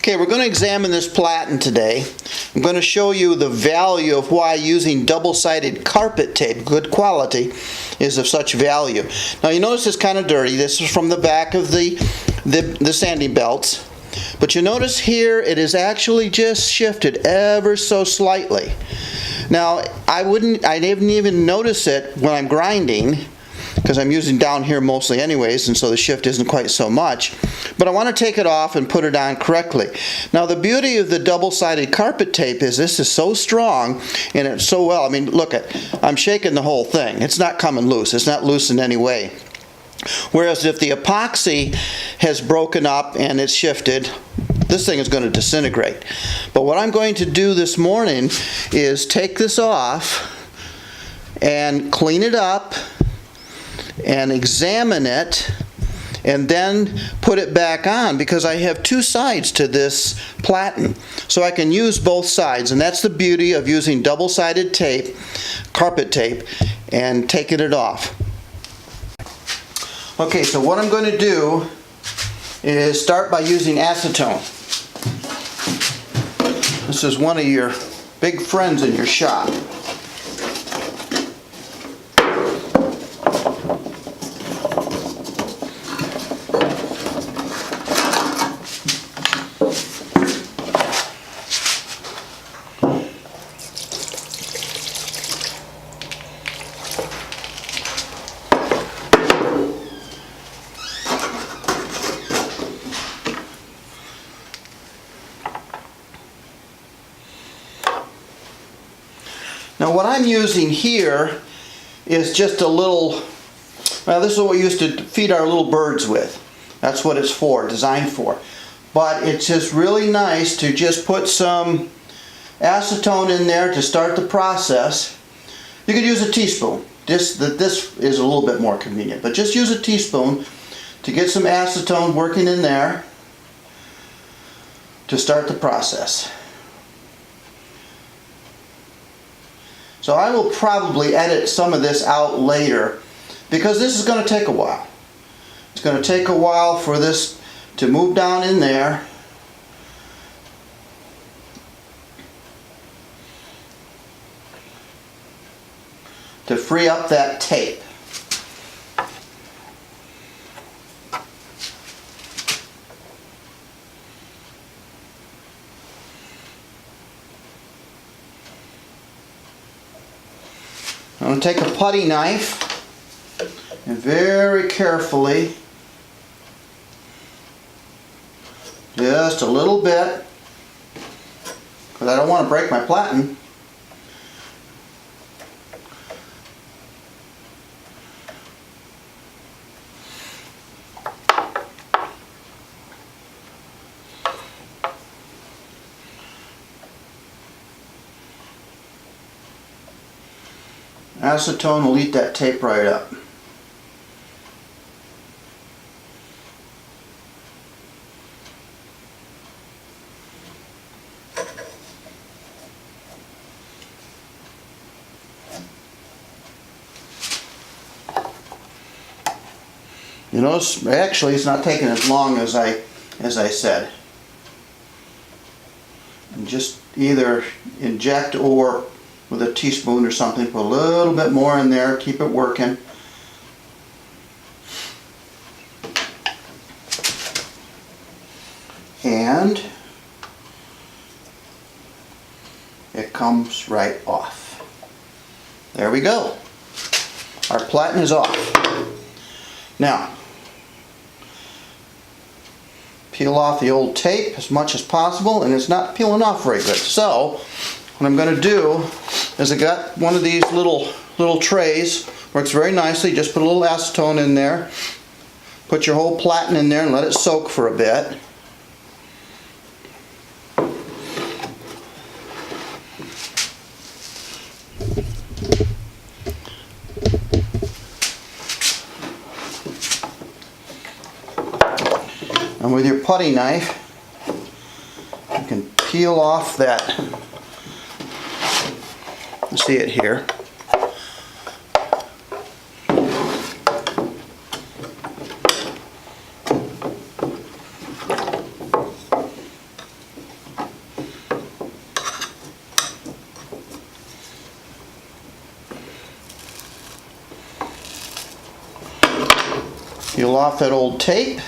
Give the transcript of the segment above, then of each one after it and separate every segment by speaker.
Speaker 1: Okay, we're going to examine this platen today. I'm going to show you the value of why using double-sided carpet tape, good quality, is of such value. Now you notice it's kind of dirty. This is from the back of the sanding belts. But you notice here it is actually just shifted ever so slightly. Now I didn't even notice it when I'm grinding, because I'm using down here mostly anyways, and so the shift isn't quite so much. But I want to take it off and put it on correctly. Now the beauty of the double-sided carpet tape is this is so strong and it's so well. I mean, look I'm shaking the whole thing. It's not coming loose. It's not loose in any way. Whereas if the epoxy has broken up and it's shifted, this thing is going to disintegrate. But what I'm going to do this morning is take this off and clean it up and examine it and then put it back on, because I have two sides to this platen, so I can use both sides. And that's the beauty of using double-sided tape, carpet tape, and taking it off. Okay, so what I'm going to do is start by using acetone. This is one of your big friends in your shop. Now what I'm using here is just a little, well, this is what we used to feed our little birds with. That's what it's for, designed for. But it's just really nice to just put some acetone in there to start the process. You could use a teaspoon. This is a little bit more convenient, but just use a teaspoon to get some acetone working in there to start the process. So I will probably edit some of this out later, because this is going to take a while. It's going to take a while for this to move down in there. To free up that tape. I'm going to take a putty knife and very carefully, just a little bit, because I don't want to break my platen. Acetone will eat that tape right up. You notice, actually it's not taking as long as I said. And just either inject or with a teaspoon or something, put a little bit more in there, keep it working. And it comes right off. There we go. Our platen is off. Now, peel off the old tape as much as possible, and it's not peeling off very good. So what I'm going to do is I got one of these little trays. Works very nicely. Just put a little acetone in there. Put your whole platen in there and let it soak for a bit. And with your putty knife, you can peel off that. You see it here. Peel off that old tape.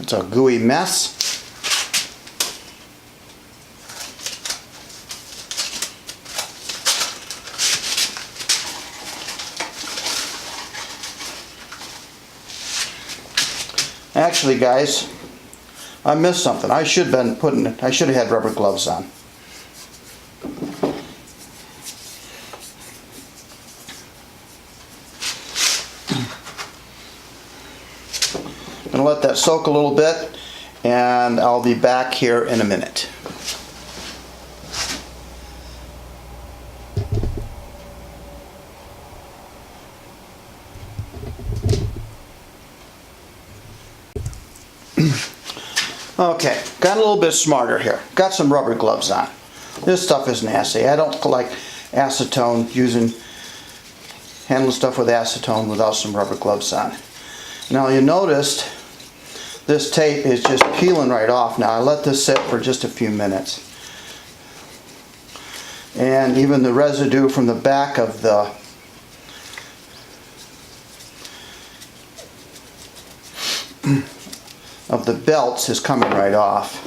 Speaker 1: It's a gooey mess. Actually, guys, I missed something. I should have had rubber gloves on. I'm going to let that soak a little bit, and I'll be back here in a minute. Okay, got a little bit smarter here. Got some rubber gloves on. This stuff is nasty. I don't like acetone, handling stuff with acetone without some rubber gloves on. Now you noticed this tape is just peeling right off now. I let this sit for just a few minutes. And even the residue from the back of the belts is coming right off.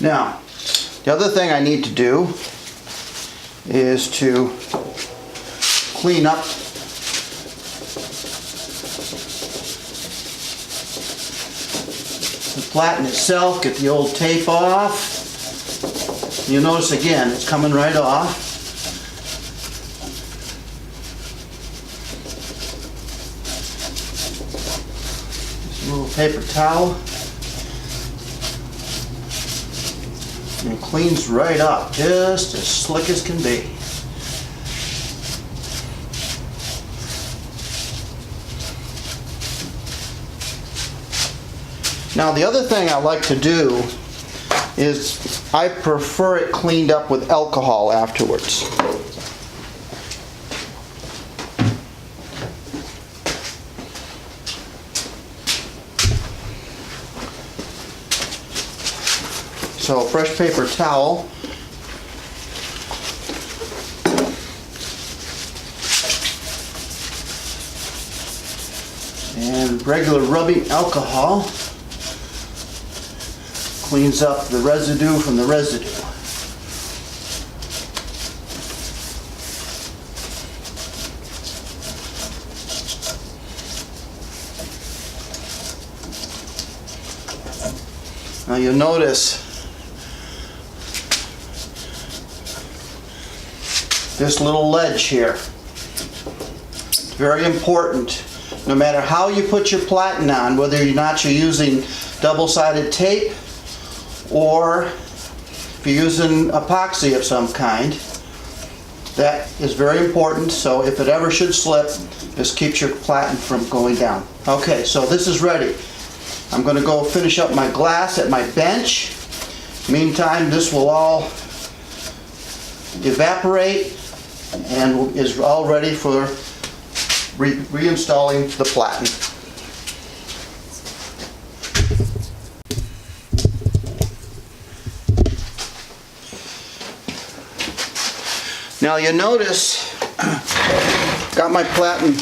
Speaker 1: Now, the other thing I need to do is to clean up the platen itself, get the old tape off. You'll notice again, it's coming right off. Just a little paper towel. And it cleans right up, just as slick as can be. Now the other thing I like to do is I prefer it cleaned up with alcohol afterwards. So a fresh paper towel. And regular rubbing alcohol cleans up the residue from the residue. Now you'll notice this little ledge here. Very important. No matter how you put your platen on, whether or not you're using double-sided tape or if you're using epoxy of some kind, that is very important. So if it ever should slip, this keeps your platen from going down. Okay, so this is ready. I'm going to go finish up my glass at my bench. Meantime, this will all evaporate and is all ready for reinstalling the platen. Now you notice, got my platen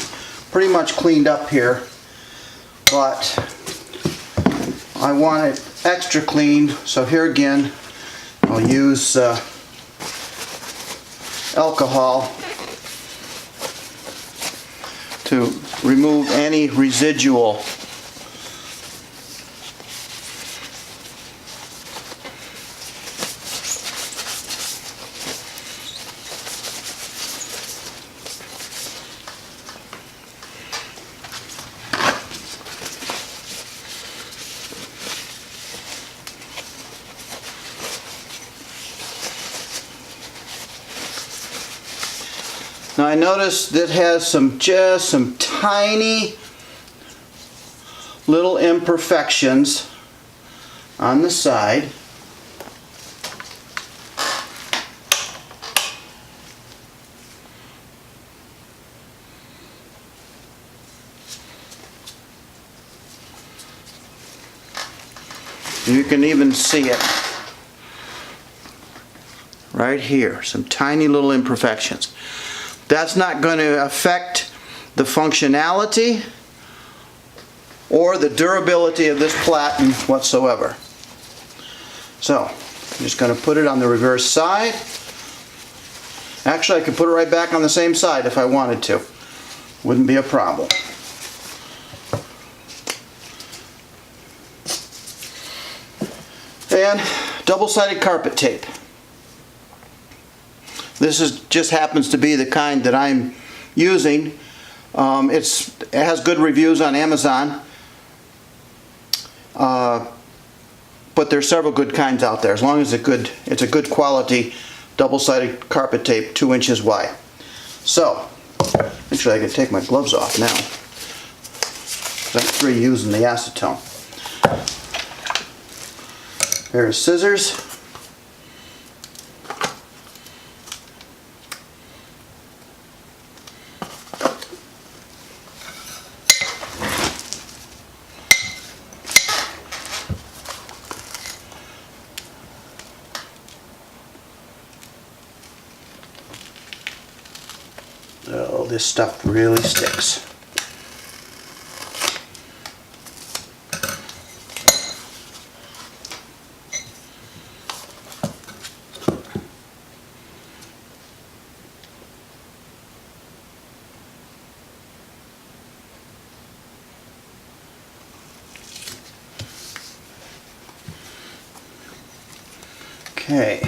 Speaker 1: pretty much cleaned up here, but I want it extra clean, so here again I'll use alcohol to remove any residual. Now I notice that has just some tiny little imperfections on the side. You can even see it right here, some tiny little imperfections. That's not going to affect the functionality or the durability of this platen whatsoever. So, I'm just going to put it on the reverse side. Actually, I could put it right back on the same side if I wanted to. Wouldn't be a problem. And double-sided carpet tape. This just happens to be the kind that I'm using. It has good reviews on Amazon, but there's several good kinds out there. As long as it's a good quality double-sided carpet tape, 2 inches wide. So, actually I can take my gloves off now. I'm reusing the acetone. Pair of scissors. Oh, this stuff really sticks. Okay.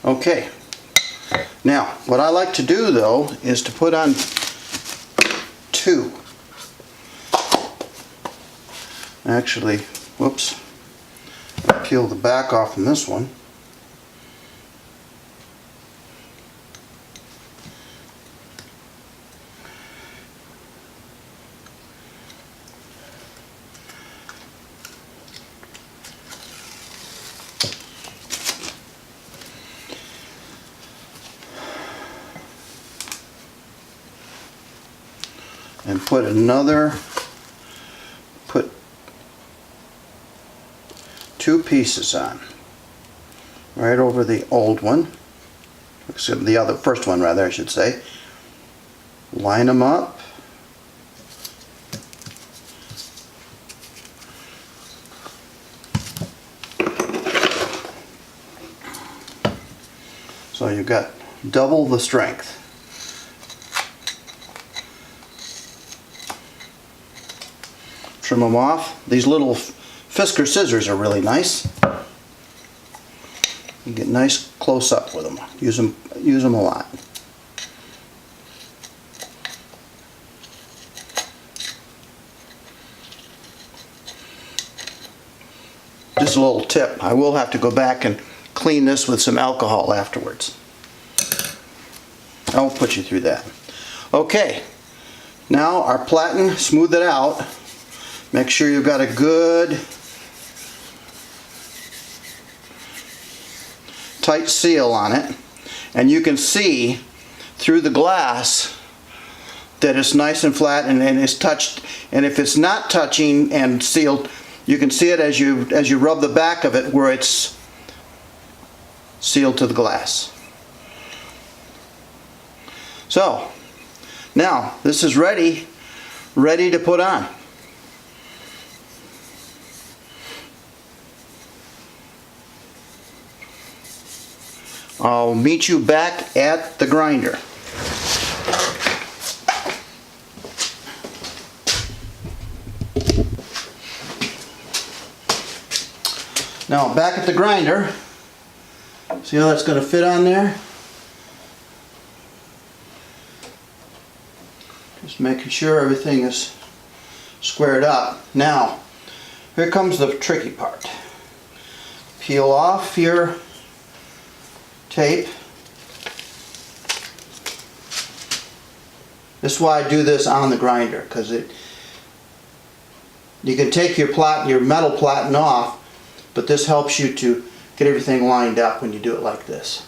Speaker 1: Okay, now what I like to do though is to put on 2. Actually, whoops, peel the back off from this one. And put 2 pieces on, right over the old one, except the first one rather I should say. Line them up. So you've got double the strength. Trim them off. These little Fisker scissors are really nice. You get nice close up with them. Use them a lot. This is a little tip. I will have to go back and clean this with some alcohol afterwards. I won't put you through that. Okay, now our platen, smooth it out. Make sure you've got a good tight seal on it, and you can see through the glass that it's nice and flat and it's touched. And if it's not touching and sealed, you can see it as you rub the back of it where it's sealed to the glass. So now this is ready to put on. I'll meet you back at the grinder. Now back at the grinder, see how that's going to fit on there? Just making sure everything is squared up. Now, here comes the tricky part. Peel off your tape. This is why I do this on the grinder, because you can take your metal platen off, but this helps you to get everything lined up when you do it like this.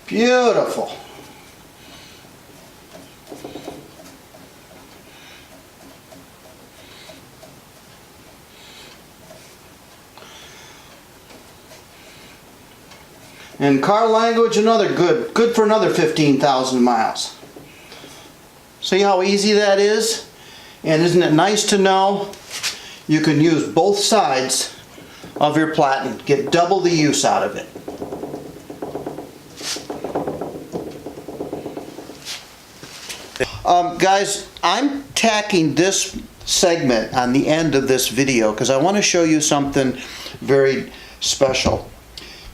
Speaker 1: Beautiful. In car language, another good for another 15,000 miles. See how easy that is? And isn't it nice to know you can use both sides of your platen, get double the use out of it. Guys, I'm tacking this segment on the end of this video because I want to show you something very special.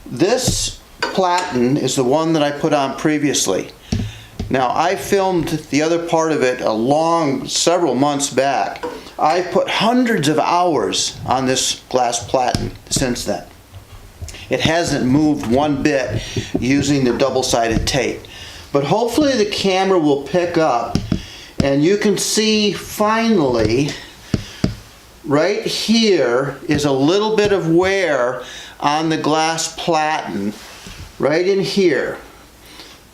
Speaker 1: This platen is the one that I put on previously. Now, I filmed the other part of it several months back. I've put hundreds of hours on this glass platen since then. It hasn't moved one bit using the double-sided tape. But hopefully the camera will pick up and you can see finally right here is a little bit of wear on the glass platen right in here.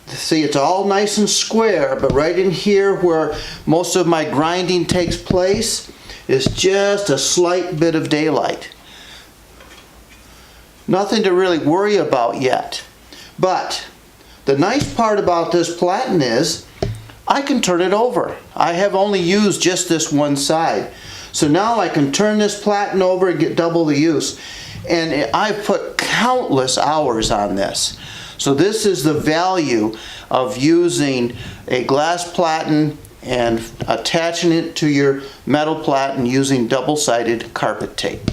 Speaker 1: See, it's all nice and square, but right in here where most of my grinding takes place is just a slight bit of daylight. Nothing to really worry about yet. But the nice part about this platen is I can turn it over. I have only used just this one side. So now I can turn this platen over and get double the use. And I've put countless hours on this. So this is the value of using a glass platen and attaching it to your metal platen using double-sided carpet tape.